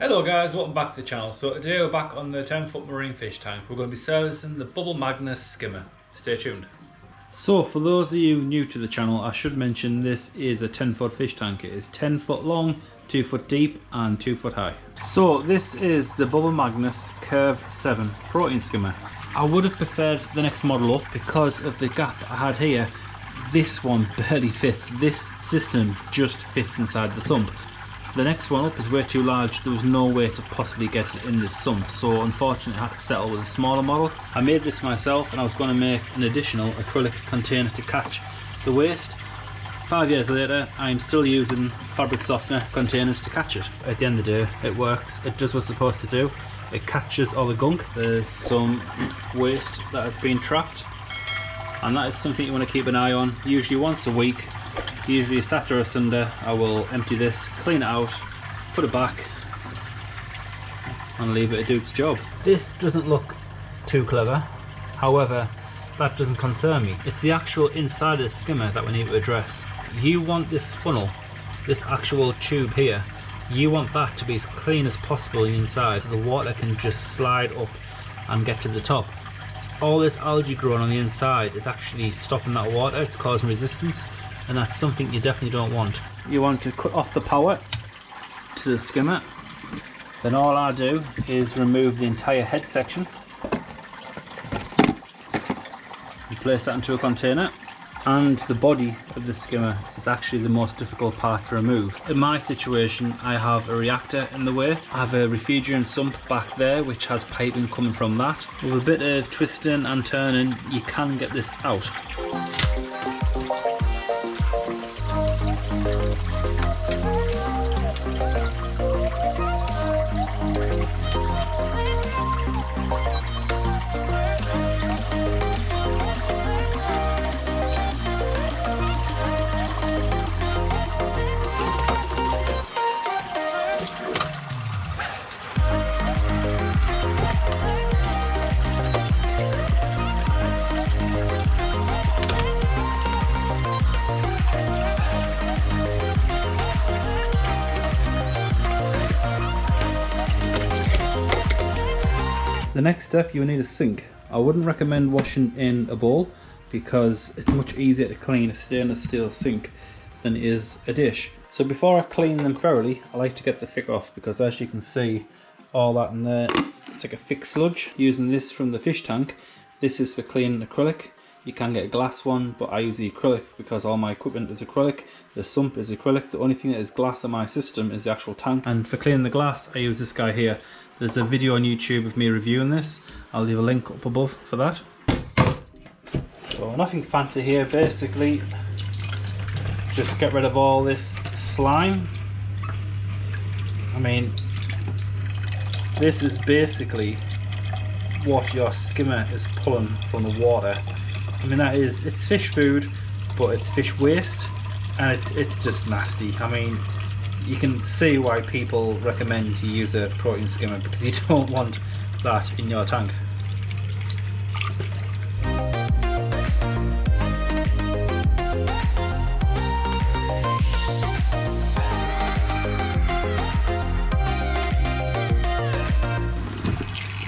Hello guys, welcome back to the channel. So today we're back on the 10-foot marine fish tank. We're going to be servicing the Bubble Magus skimmer. Stay tuned. So for those of you new to the channel, I should mention this is a 10-foot fish tank. It is 10 foot long, 2 foot deep and 2 foot high. So this is the Bubble Magus Curve 7 protein skimmer. I would have preferred the next model up because of the gap I had here. This one barely fits. This system just fits inside the sump. The next one up is way too large. There was no way to possibly get it in this sump, so unfortunately I had to settle with a smaller model. I made this myself and I was going to make an additional acrylic container to catch the waste. 5 years later I'm still using fabric softener containers to catch it. At the end of the day it works, it does what it's supposed to do. It catches all the gunk. There's some waste that has been trapped and that is something you want to keep an eye on, usually once a week. Usually a Saturday or Sunday I will empty this, clean it out, put it back and leave it to do its job. This doesn't look too clever, however that doesn't concern me. It's the actual inside of the skimmer that we need to address. You want this funnel, this actual tube here, you want that to be as clean as possible inside so the water can just slide up and get to the top. All this algae growing on the inside is actually stopping that water, it's causing resistance. And that's something you definitely don't want. You want to cut off the power to the skimmer. Then all I do is remove the entire head section. You place that into a container. And the body of the skimmer is actually the most difficult part to remove. In my situation, I have a reactor in the way. I have a refrigerant sump back there which has piping coming from that. With a bit of twisting and turning, you can get this out. The next step, you will need a sink. I wouldn't recommend washing in a bowl because it's much easier to clean a stainless steel sink than it is a dish. So before I clean them thoroughly, I like to get the thick off because as you can see, all that in there, it's like a thick sludge. Using this from the fish tank, this is for cleaning acrylic. You can get a glass one, but I use the acrylic because all my equipment is acrylic. The sump is acrylic. The only thing that is glass in my system is the actual tank. And for cleaning the glass, I use this guy here. There's a video on YouTube of me reviewing this. I'll leave a link up above for that. So nothing fancy here, basically. Just get rid of all this slime. I mean, this is basically what your skimmer is pulling from the water. I mean, it's fish food, but it's fish waste, and it's just nasty. I mean, you can see why people recommend to use a protein skimmer because you don't want that in your tank.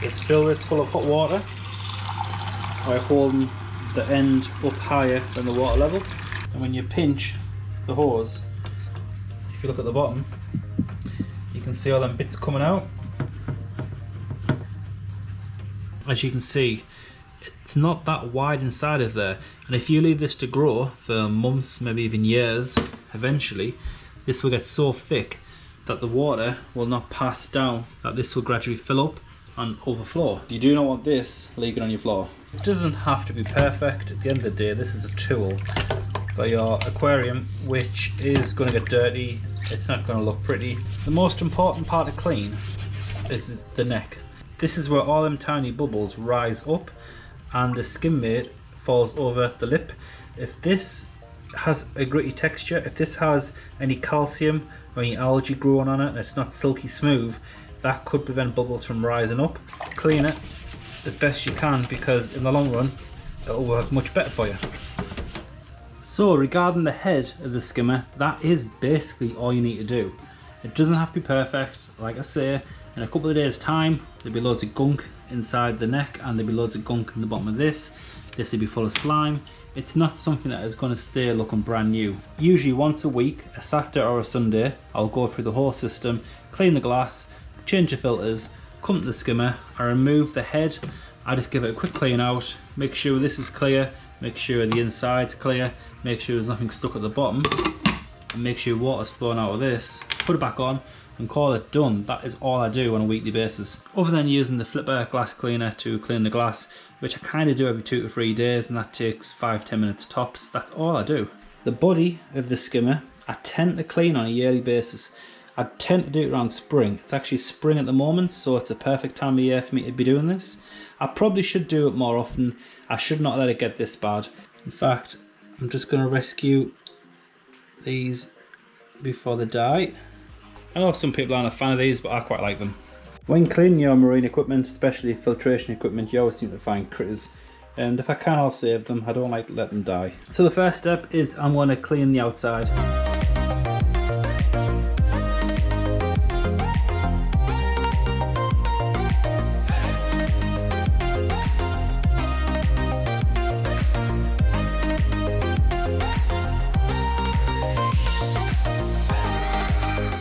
Just fill this full of hot water by holding the end up higher than the water level, and when you pinch the hose, if you look at the bottom, you can see all them bits coming out. As you can see, it's not that wide inside of there, and if you leave this to grow for months, maybe even years, eventually this will get so thick that the water will not pass down, that this will gradually fill up and overflow. You do not want this leaking on your floor. It doesn't have to be perfect. At the end of the day, this is a tool for your aquarium, which is going to get dirty. It's not going to look pretty. The most important part to clean is the neck. This is where all them tiny bubbles rise up and the skim mate falls over the lip. If this has a gritty texture, if this has any calcium or any algae growing on it and it's not silky smooth, that could prevent bubbles from rising up. Clean it as best you can because in the long run it'll work much better for you. So regarding the head of the skimmer, that is basically all you need to do. It doesn't have to be perfect. Like I say, in a couple of days time there'll be loads of gunk inside the neck and there'll be loads of gunk in the bottom of this. This will be full of slime. It's not something that is going to stay looking brand new. Usually once a week, a Saturday or a Sunday, I'll go through the whole system, clean the glass, change the filters, come to the skimmer, I remove the head, I just give it a quick clean out, make sure this is clear, make sure the inside's clear, make sure there's nothing stuck at the bottom, and make sure water's flowing out of this, put it back on and call it done. That is all I do on a weekly basis. Other than using the flipper glass cleaner to clean the glass, which I kind of do every 2 to 3 days, and that takes 5-10 minutes tops. That's all I do. The body of the skimmer I tend to clean on a yearly basis. I tend to do it around spring. It's actually spring at the moment, so it's a perfect time of year for me to be doing this. I probably should do it more often. I should not let it get this bad. In fact, I'm just going to rescue these before they die. I know some people aren't a fan of these, but I quite like them. When cleaning your marine equipment, especially filtration equipment, you always seem to find critters. And if I can, I'll save them. I don't like to let them die. So the first step is I'm going to clean the outside.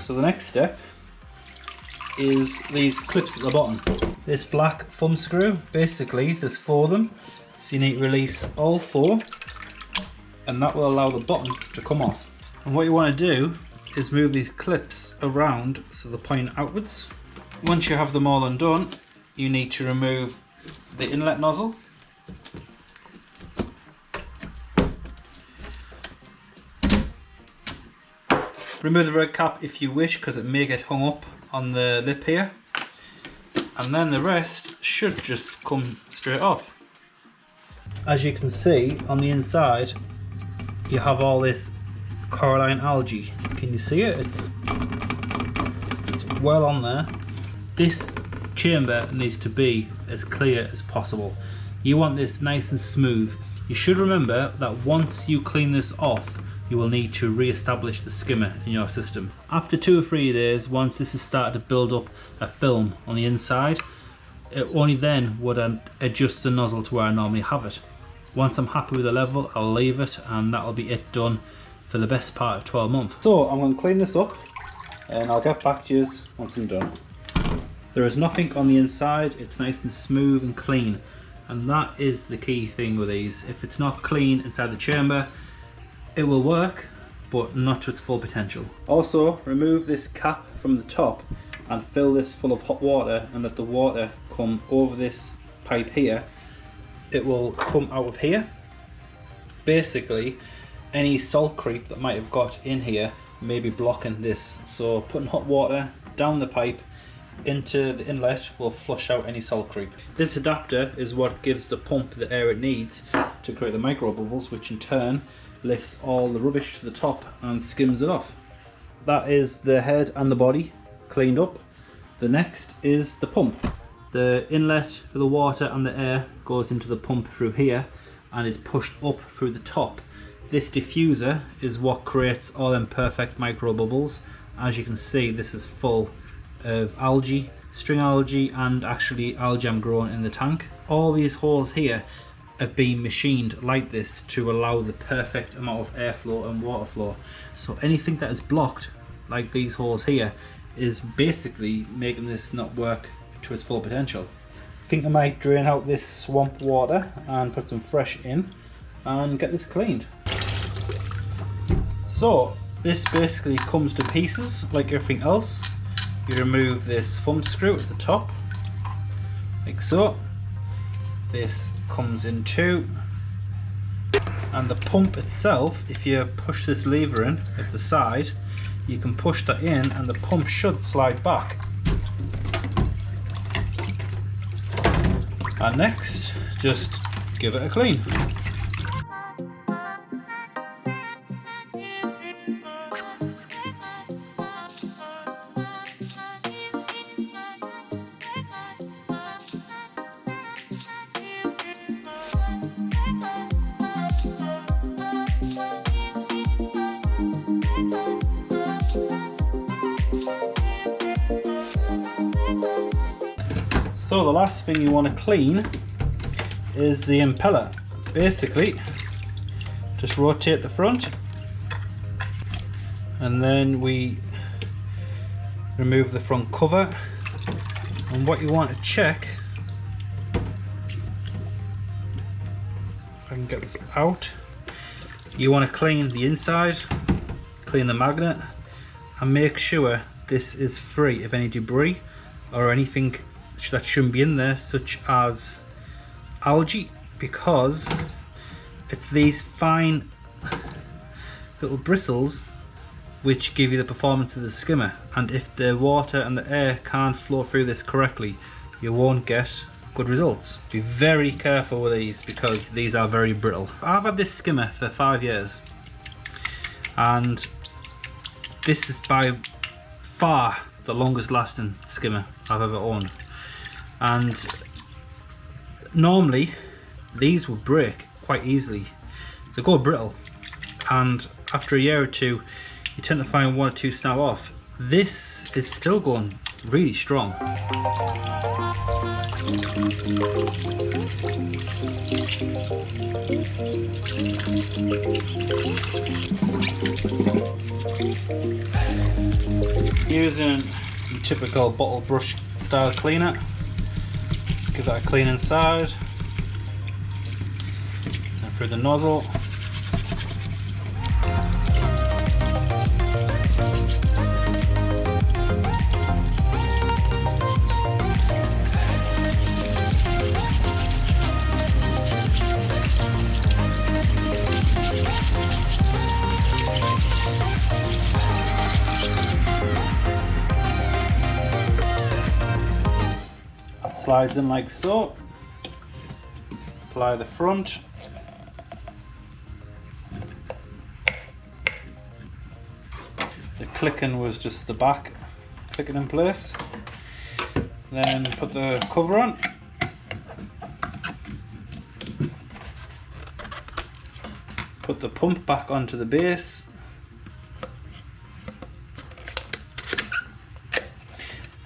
So the next step is these clips at the bottom. This black thumb screw, basically there's 4 of them, so you need to release all 4 and that will allow the bottom to come off. And what you want to do is move these clips around so they're pointing outwards. Once you have them all undone, you need to remove the inlet nozzle. Remove the red cap if you wish, because it may get hung up on the lip here, and then the rest should just come straight off. As you can see on the inside you have all this coralline algae. Can you see it? It's well on there. This chamber needs to be as clear as possible. You want this nice and smooth. You should remember that once you clean this off, you will need to re-establish the skimmer in your system. After 2 or 3 days, once this has started to build up a film on the inside, only then would I adjust the nozzle to where I normally have it. Once I'm happy with the level, I'll leave it, and that'll be it done for the best part of 12 months. So I'm going to clean this up and I'll get back to you once I'm done. There is nothing on the inside, it's nice and smooth and clean, and that is the key thing with these. If it's not clean inside the chamber, it will work, but not to its full potential. Also, remove this cap from the top and fill this full of hot water and let the water come over this pipe here. It will come out of here. Basically, any salt creep that might have got in here may be blocking this. So putting hot water down the pipe into the inlet will flush out any salt creep. This adapter is what gives the pump the air it needs to create the micro bubbles, which in turn lifts all the rubbish to the top and skims it off. That is the head and the body cleaned up. The next is the pump. The inlet for the water and the air goes into the pump through here and is pushed up through the top. This diffuser is what creates all them perfect micro bubbles. As you can see, this is full of algae, string algae, and actually algae I'm growing in the tank. All these holes here have been machined like this to allow the perfect amount of airflow and water flow. So anything that is blocked, like these holes here, is basically making this not work to its full potential. I think I might drain out this swamp water and put some fresh in and get this cleaned. So this basically comes to pieces like everything else. You remove this thumb screw at the top, like so. This comes in too, and the pump itself, if you push this lever in at the side, you can push that in and the pump should slide back. And next, just give it a clean. So the last thing you want to clean is the impeller. Basically, just rotate the front and then we remove the front cover. And what you want to check, if I can get this out, you want to clean the inside, clean the magnet, and make sure this is free of any debris or anything that shouldn't be in there, such as algae, because it's these fine little bristles which give you the performance of the skimmer, and if the water and the air can't flow through this correctly, you won't get good results. Be very careful with these because these are very brittle. I've had this skimmer for 5 years and this is by far the longest lasting skimmer I've ever owned, and normally these will break quite easily. They go brittle and after a year or two you tend to find 1 or 2 snap off. This is still going really strong. Using the typical bottle brush style cleaner, let's give that a clean inside and through the nozzle. Slides in like so. Apply the front. The clicking was just the back clicking in place. Then put the cover on. Put the pump back onto the base.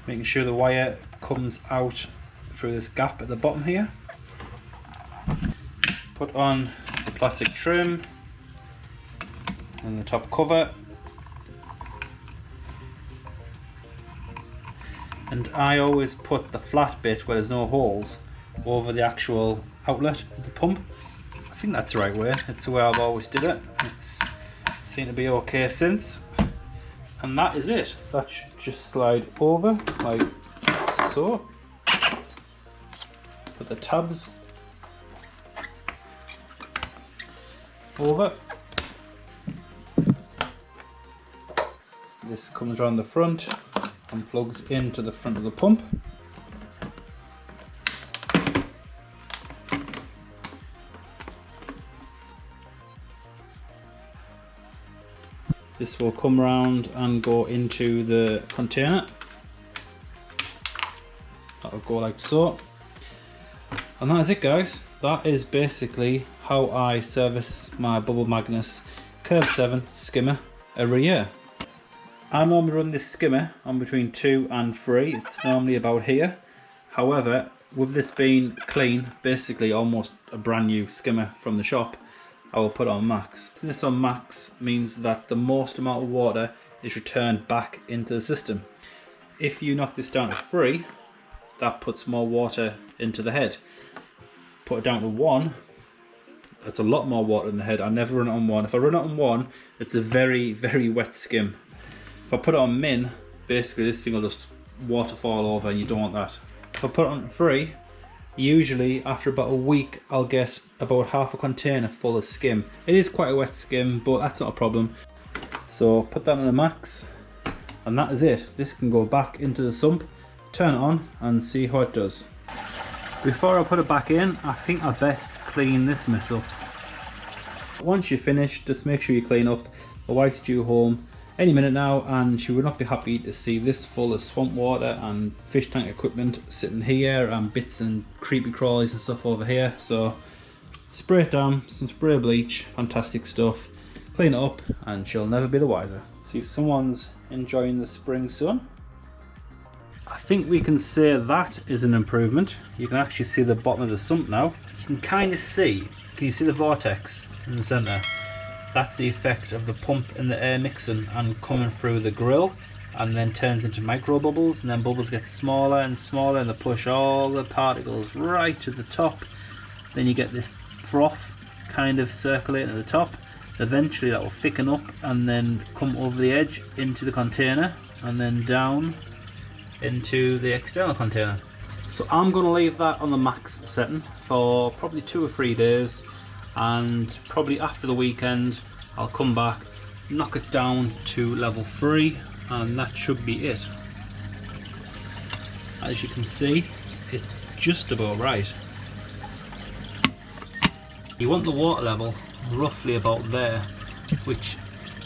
Making sure the wire comes out through this gap at the bottom here. Put on the plastic trim and the top cover, and I always put the flat bit where there's no holes over the actual outlet of the pump. I think that's the right way, it's the way I've always did it. It's seemed to be okay since, and that is it. That should just slide over like so. Put the tabs over. This comes around the front and plugs into the front of the pump. This will come around and go into the container. That'll go like so. And that is it, guys. That is basically how I service my Bubble Magus Curve 7 skimmer every year. I normally run this skimmer on between 2 and 3. It's normally about here. However, with this being clean, basically almost a brand new skimmer from the shop, I will put on max. This on max means that the most amount of water is returned back into the system. If you knock this down to 3, that puts more water into the head. Put it down to 1, that's a lot more water in the head. I never run it on 1. If I run it on 1, it's a very, very wet skim. If I put it on min, basically this thing will just waterfall over and you don't want that. If I put it on 3, usually after about a week I'll get about half a container full of skim. It is quite a wet skim, but that's not a problem. So put that on the max, and that is it. This can go back into the sump, turn it on and see how it does. Before I put it back in, I think I best clean this mess up. Once you're finished, just make sure you clean up. The wife's due home any minute now, and she would not be happy to see this full of swamp water and fish tank equipment sitting here and bits and creepy crawlies and stuff over here. So spray it down, some spray bleach, fantastic stuff. Clean it up and she'll never be the wiser. See, someone's enjoying the spring sun. I think we can say that is an improvement. You can actually see the bottom of the sump now. You can kind of see, can you see the vortex in the centre? That's the effect of the pump and the air mixing and coming through the grill, and then turns into micro bubbles, and then bubbles get smaller and smaller, and they push all the particles right to the top. Then you get this froth kind of circulating at the top. Eventually that will thicken up and then come over the edge into the container, and then down into the external container. So I'm going to leave that on the max setting for probably 2 or 3 days, and probably after the weekend I'll come back, knock it down to level 3, and that should be it. As you can see, it's just about right. You want the water level roughly about there, which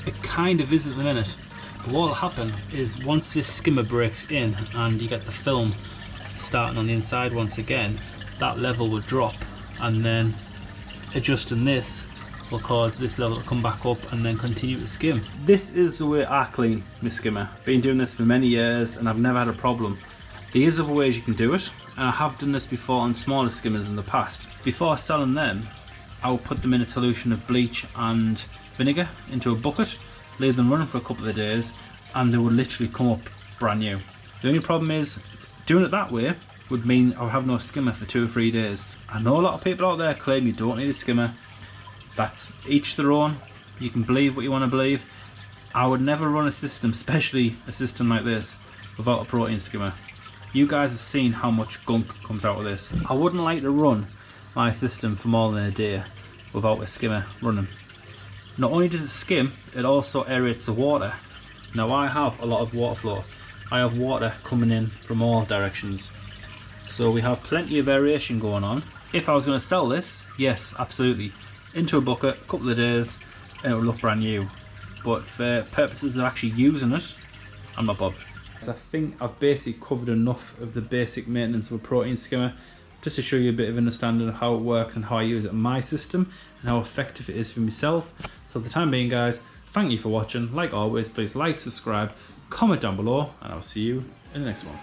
it kind of is at the minute. But what will happen is once this skimmer breaks in and you get the film starting on the inside once again, that level will drop, and then adjusting this will cause this level to come back up and then continue to skim. This is the way I clean my skimmer. Been doing this for many years and I've never had a problem. There is other ways you can do it, and I have done this before on smaller skimmers in the past. Before selling them, I will put them in a solution of bleach and vinegar into a bucket, leave them running for a couple of days, and they will literally come up brand new. The only problem is, doing it that way would mean I'll have no skimmer for 2 or 3 days. I know a lot of people out there claim you don't need a skimmer. That's each their own. You can believe what you want to believe. I would never run a system, especially a system like this, without a protein skimmer. You guys have seen how much gunk comes out of this. I wouldn't like to run my system for more than a day without a skimmer running. Not only does it skim, it also aerates the water. Now I have a lot of water flow. I have water coming in from all directions. So we have plenty of aeration going on. If I was going to sell this, yes, absolutely. Into a bucket, a couple of days, and it will look brand new. But for purposes of actually using it, I'm not bothered. So I think I've basically covered enough of the basic maintenance of a protein skimmer, just to show you a bit of understanding of how it works and how I use it in my system and how effective it is for myself. So for the time being, guys, thank you for watching. Like always, please like, subscribe, comment down below, and I'll see you in the next one.